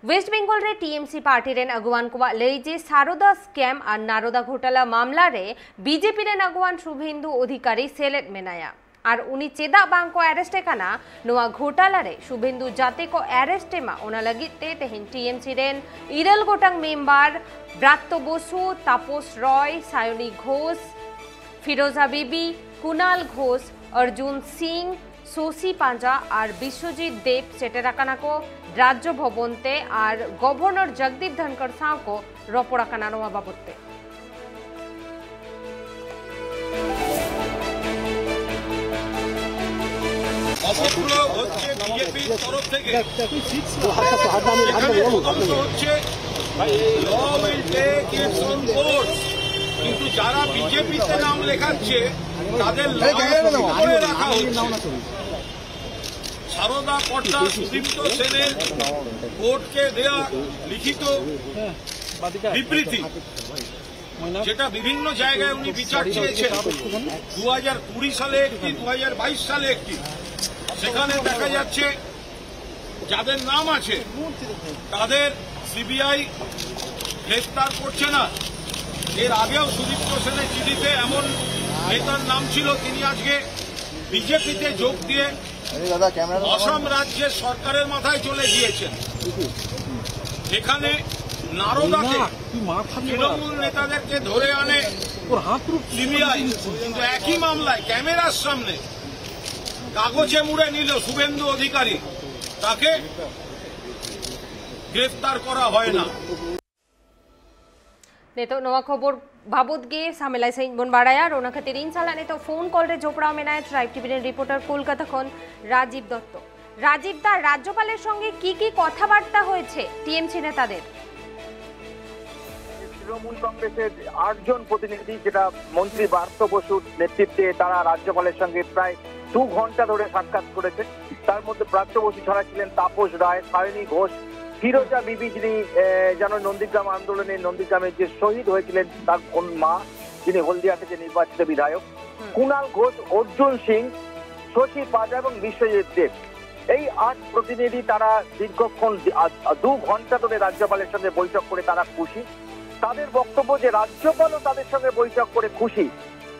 Waste Bengal रे TMC party rain अगुवान को लेजे सारदा स्कैम और नारदा घोटाला मामला रे बीजेपी रेन अगुवान शुभेंदु अधिकारी सेलेट मेनाया और उनी चेदा बांग को अरेस्टे काना नोआ घोटाला रे शुभेंदु जाते को अरेस्टे मा ओना लगिते तेहिन TMC rain इरल गोटांग member Bratya Basu तापस रॉय सायनी घोष फिरोजा बीबी कुणाल घोष अर्जुन सिंह सोसी पांजा और विश्वजीत देव सेटेराकाना को राज्य भवनते और गवर्नर जगदीप धनखड़ साव को रपड़ाकाना नोआ बाबते কিন্তু যারা বিজেপিতে নাম লেখাচ্ছে তাদের রাখা হচ্ছে। সারদা কর্তা সুদীপ্ত সেনের কোর্টকে দেয়া লিখিত বিবৃতি, যেটা বিভিন্ন জায়গায় উনি বিচার চেয়েছেন, 2020 সালে একটি, 2022 সালে একটি, সেখানে দেখা যাচ্ছে যাদের নাম আছে তাদের সিবিআই গ্রেফতার করছে না। এর আগেও সুদীপ্ত সেনের চিঠিতে এমন নেতার নাম ছিল, তিনি আজকে বিজেপিতে যোগ দিয়ে অসম রাজ্যের সরকারের মাথায় চলে গিয়েছেন। এখানে নারদাকে তৃণমূল নেতাদেরকে ধরে আনে সিবিআই, কিন্তু একই মামলায় ক্যামেরার সামনে কাগজে মুড়ে নিল শুভেন্দু অধিকারী, তাকে গ্রেফতার করা হয় না। नेतो नवा खबर बाबद गे सामेलाई सही बन बाड़ाया रोना खातिर इन साला ने तो फोन कॉल रे जोपड़ा मेनाय ट्राइब टीवी रिपोर्टर कोलकाता खन राजीव दत्त। राजीव दा राज्यपालेर संगे की कथाबार्ता হয়েছে টিএমসি নেতাদের? তৃণমূল কংগ্রেসের ৮ জন প্রতিনিধি, যেটা মন্ত্রী ব্রাত্য বসুর নেতৃত্বে, তারা রাজ্যপালের সঙ্গে প্রায় 2 ঘন্টা ধরে সাক্ষাৎ করেছে। তার মধ্যে ব্রাত্য বসু ছাড়া ছিলেন তাপস রায়, সায়নী ঘোষ, ফিরোজা বিবি, যিনি যেন নন্দীগ্রাম আন্দোলনে নন্দীগ্রামে যে শহীদ হয়েছিলেন তার মা, যিনি হলদিয়া থেকে নির্বাচিত বিধায়ক, কুণাল ঘোষ, অর্জুন সিং, শশী পাজা এবং বিশ্বজিৎ দেব। এই 8 প্রতিনিধি তারা দীর্ঘক্ষণ 2 ঘন্টা ধরে রাজ্যপালের সঙ্গে বৈঠক করে তারা খুশি। তাদের বক্তব্য যে রাজ্যপালও তাদের সঙ্গে বৈঠক করে খুশি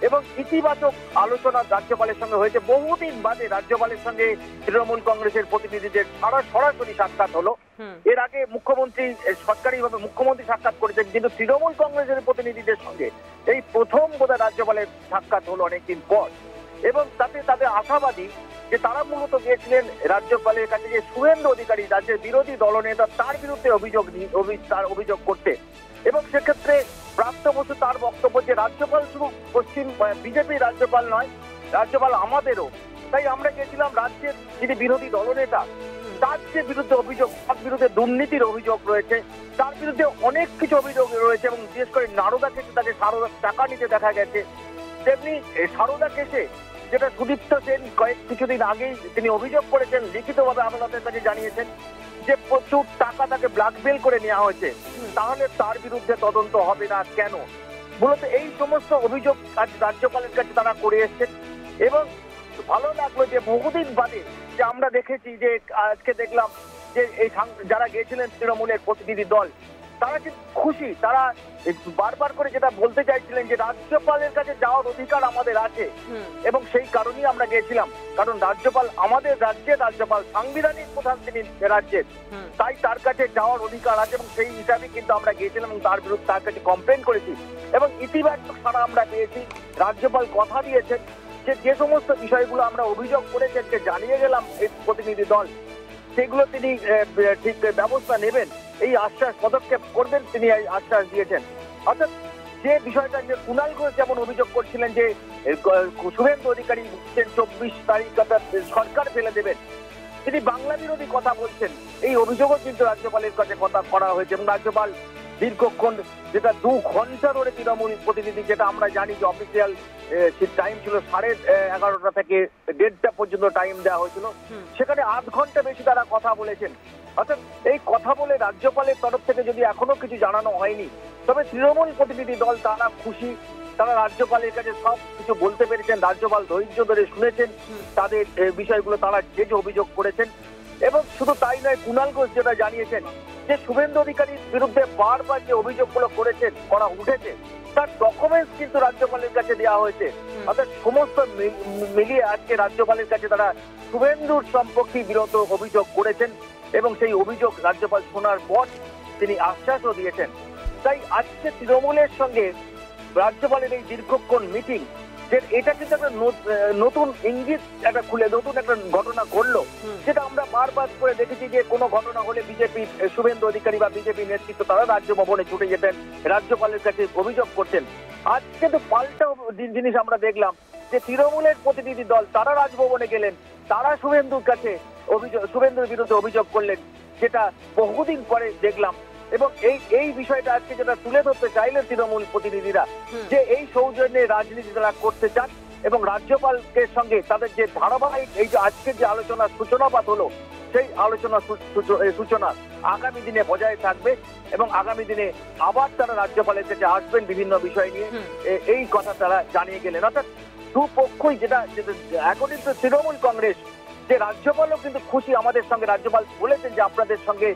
এবং ইতিবাচক আলোচনা রাজ্যপালের সঙ্গে হয়েছে। বহুদিন বাদে রাজ্যপালের সঙ্গে তৃণমূল কংগ্রেসের প্রতিনিধিদের সরাসরি সাক্ষাৎ হলো। এর আগে মুখ্যমন্ত্রী সরকারিভাবে মুখ্যমন্ত্রী সাক্ষাৎ করেছেন, কিন্তু তৃণমূল কংগ্রেসের প্রতিনিধিদের সঙ্গে এই প্রথম বোধহয় রাজ্যপালের সাক্ষাৎ হলো অনেকদিন পর। এবং তাতে তাদের আশাবাদী যে তারা মূলত গিয়েছিলেন রাজ্যপালের কাছে যে শুভেন্দু অধিকারী রাজ্যের বিরোধী দলনেতা, তার বিরুদ্ধে অভিযোগ করতে। এবং সেক্ষেত্রে ব্রাত্য বসু তার বক্তব্য যে রাজ্যপাল শুধু পশ্চিম বিজেপির রাজ্যপাল নয়, রাজ্যপাল আমাদেরও, তাই আমরা গেছিলাম রাজ্যের যিনি বিরোধী দলনেতা তার যে বিরুদ্ধে অভিযোগ, তার বিরুদ্ধে দুর্নীতির অভিযোগ রয়েছে, তার বিরুদ্ধে অনেক কিছু অভিযোগ রয়েছে এবং বিশেষ করে নারদা কেসে তাকে সারদা টাকা নিতে দেখা গেছে। তেমনি সারদা কেসে যেটা সুদীপ্ত সেন কিছুদিন আগেই তিনি অভিযোগ করেছেন, লিখিতভাবে আদালতের কাছে জানিয়েছেন যে প্রচুর টাকা তাকে ব্ল্যাকমেল করে নেওয়া হয়েছে, তাহলে তার বিরুদ্ধে তদন্ত হবে না কেন? মূলত এই সমস্ত অভিযোগ আজ রাজ্যপালের কাছে তারা করে এসছেন। এবং ভালো লাগলো যে বহুদিন বাদে যে আমরা দেখেছি যে আজকে দেখলাম যে এই যারা গিয়েছিলেন তৃণমূলের প্রতিনিধি দল, তারা কিন্তু খুশি। তারা বারবার করে যেটা বলতে চাইছিলেন যে রাজ্যপালের কাছে যাওয়ার অধিকার আমাদের আছে এবং সেই কারণেই আমরা গিয়েছিলাম, কারণ রাজ্যপাল আমাদের রাজ্যের রাজ্যপাল, সাংবিধানিক প্রধান তিনি রাজ্যের, তাই তার কাছে যাওয়ার অধিকার আছে এবং সেই হিসাবে কিন্তু আমরা গিয়েছিলাম এবং তার বিরুদ্ধে তার কাছে কমপ্লেন করেছি এবং ইতিবাচক সাড়া আমরা পেয়েছি। রাজ্যপাল কথা দিয়েছেন যে যে সমস্ত বিষয়গুলো আমরা অভিযোগ করেছি জানিয়ে গেলাম এই প্রতিনিধি দল, সেগুলো তিনি ঠিক ব্যবস্থা নেবেন, এই আশ্বাস পদক্ষেপ করবেন, তিনি আশ্বাস দিয়েছেন। অর্থাৎ যে বিষয়টা যে কুণাল ঘোষ যেমন অভিযোগ করছিলেন যে শুভেন্দু অধিকারী 24 তারিখ সরকার ফেলে দেবেন, তিনি বাংলা বিরোধী কথা বলছেন, এই অভিযোগও কিন্তু রাজ্যপালের কাছে কথা করা হয়েছে এবং রাজ্যপাল দীর্ঘক্ষণ, যেটা 2 ঘন্টা ধরে তৃণমূল প্রতিনিধি, যেটা আমরা জানি যে অফিসিয়াল টাইম ছিল 11:30 থেকে 1:30 পর্যন্ত টাইম দেওয়া হয়েছিল, সেখানে 8 ঘন্টা বেশি তারা কথা বলেছেন। অর্থাৎ এই কথা বলে রাজ্যপালের তরফ থেকে যদি এখনো কিছু জানানো হয়নি, তবে তৃণমূল প্রতিনিধি দল তারা খুশি, তারা রাজ্যপালের কাছে সব কিছু বলতে পেরেছেন, রাজ্যপাল ধৈর্য ধরে শুনেছেন তাদের বিষয়গুলো, তারা যে অভিযোগ করেছেন। এবং শুধু তাই নয়, কুণাল ঘোষ যেটা জানিয়েছেন যে শুভেন্দু অধিকারীর বিরুদ্ধে বারবার যে অভিযোগগুলো করা উঠেছে তার ডকুমেন্টস কিন্তু রাজ্যপালের কাছে দেওয়া হয়েছে। অর্থাৎ সমস্ত মিলিয়ে আজকে রাজ্যপালের কাছে তারা শুভেন্দুর সম্পর্কে বিরত অভিযোগ করেছেন এবং সেই অভিযোগ রাজ্যপাল শোনার পর তিনি আশ্বাসও দিয়েছেন। তাই আজকে তৃণমূলের সঙ্গে রাজ্যপালের এই দীর্ঘক্ষণ মিটিং, যে এটা কিন্তু একটা নতুন ইঙ্গিত একটা খুলে নতুন একটা ঘটনা ঘটলো, যেটা আমরা বারবার করে দেখেছি যে কোনো ঘটনা হলে বিজেপি শুভেন্দু অধিকারী বা বিজেপি নেতৃত্ব তারা রাজ্য ভবনে ছুটে যেতেন, রাজ্যপালের কাছে অভিযোগ করতেন। আজ কিন্তু পাল্টা জিনিস আমরা দেখলাম যে তৃণমূলের প্রতিনিধি দল তারা রাজভবনে গেলেন, তারা শুভেন্দুর বিরুদ্ধে অভিযোগ করলেন, যেটা বহুদিন পরে দেখলাম। এবং এই বিষয়টা আজকে যেটা তুলে ধরতে চাইলেন তৃণমূল প্রতিনিধিরা, যে এই সৌজন্যে রাজনীতি তারা করতে চান এবং রাজ্যপালের সঙ্গে তাদের যে ধারাবাহিক এই যে আজকের যে আলোচনার সূচনাপাত হলো, সেই আলোচনা সূচনা আগামী দিনে বজায় থাকবে এবং আগামী দিনে আবার তারা রাজ্যপালের কাছে আসবেন বিভিন্ন বিষয় নিয়ে, এই কথা তারা জানিয়ে গেলেন। অর্থাৎ দুপক্ষই যেটা অ্যাকর্ডিং টু তৃণমূল কংগ্রেস, যে রাজ্যপালও কিন্তু খুশি, আমাদের সঙ্গে রাজ্যপাল বলেছেন যে আপনাদের সঙ্গে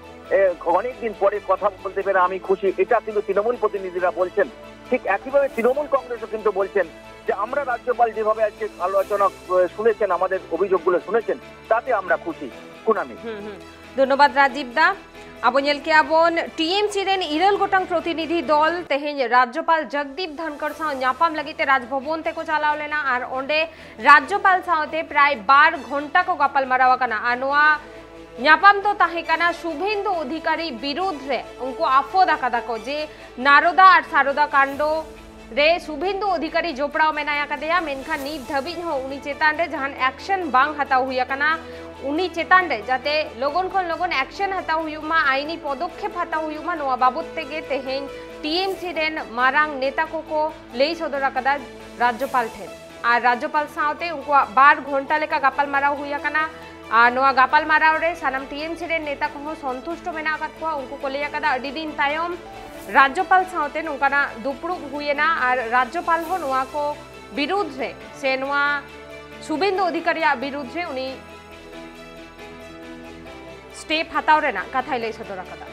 অনেকদিন পরে কথা বলতে পেরে আমি খুশি, এটা কিন্তু তৃণমূল প্রতিনিধিরা বলছেন। ঠিক একইভাবে তৃণমূল কংগ্রেসও কিন্তু বলছেন যে আমরা রাজ্যপাল যেভাবে আজকে আলোচনা শুনেছেন, আমাদের অভিযোগগুলো শুনেছেন, তাতে আমরা খুশি। কুনামি ধন্যবাদ রাজীব দা। ᱟᱵᱚ ᱧᱮᱞ ᱠᱮᱜᱼᱟ ᱵᱚᱱ ᱴᱤএᱢᱥᱤ ᱨᱮᱱ 9 ᱜᱚᱴᱟᱝ ᱯᱨᱚᱛᱤᱱᱤধᱤ ᱫᱚᱞ ᱛᱮᱦᱮᱧ ᱨᱟᱡᱽᱡᱚᱯᱟल ᱡᱚᱜᱫᱤᱯ ᱫᱷᱟᱱᱠᱚᱨ ᱥᱟᱶ ᱧᱟᱯᱟᱢ ᱞᱟᱹᱜᱤᱫ ᱛᱮ ᱨᱟᱡᱽᱵᱷᱚᱵᱚᱱ ᱛᱮᱠᱚ ᱪᱟᱞᱟᱣ ᱞᱮᱱᱟ ᱟᱨ ᱚᱸᱰᱮ ᱨᱟᱡᱽᱡᱚᱯᱟल ᱥᱟᱶᱛᱮ ᱯᱨᱟᱭ 12 ᱜᱷᱚᱱᱴᱟ ᱠᱚ ᱜᱟᱯᱟᱞᱢᱟᱨᱟᱣ ᱟᱠᱟᱱᱟ ᱟᱨ ᱱᱚᱣᱟ ᱧᱟᱯᱟᱢ ᱫᱚ ᱛᱟᱦᱮᱸ ᱠᱟᱱᱟ ᱥᱩᱵᱷᱮᱱᱫᱩ ᱚᱫᱷᱤᱠᱟᱨᱤ ᱵᱤᱨᱩᱫᱽ ᱨᱮ ᱩᱱᱠᱩ ᱟᱯᱷᱚᱫ ᱟᱠᱟᱫᱟ ᱠᱚ ᱡᱮ ᱱᱟᱨᱚᱫᱟ ᱟᱨ ᱥᱟᱨᱚᱫᱟ ᱠᱟଣ୍ଡᱚ रे शुभेंदु अधिकारी जोपड़ाव मेनाया कदेया मेनखान नीत धाबिज हो उनी चेतान रे जहान एक्शन बांग हताव हुई कना उनी चेतान रे जाते लोगन खन लोगन एक्शन हताव हुयुमा आईनी पदक्षेप हताव हुयुमा नोआ बाबत तेगे तेहेन टीएमसी रेन मारांग नेता को लई सदर कदा राज्यपाल ठेन आ राज्यपाल सावते उनको 12 घंटा लेका गापाल माराव हुई कना आ नोआ गापाल माराव रे सानाम टीएमसी रेन नेता को संतुष्ट मेना कतवा उनको कोलिया कदा अडी दिन तायम राज्यपाल सावते नोकाना दुपड़ुब हुएना और राज्यपाल हो नोआ को विरुद्ध रे से नोआ शुभेंदु अधिकारी विरुद्ध रे उनी स्टेप हताव रेना कथा लई सदर कदा।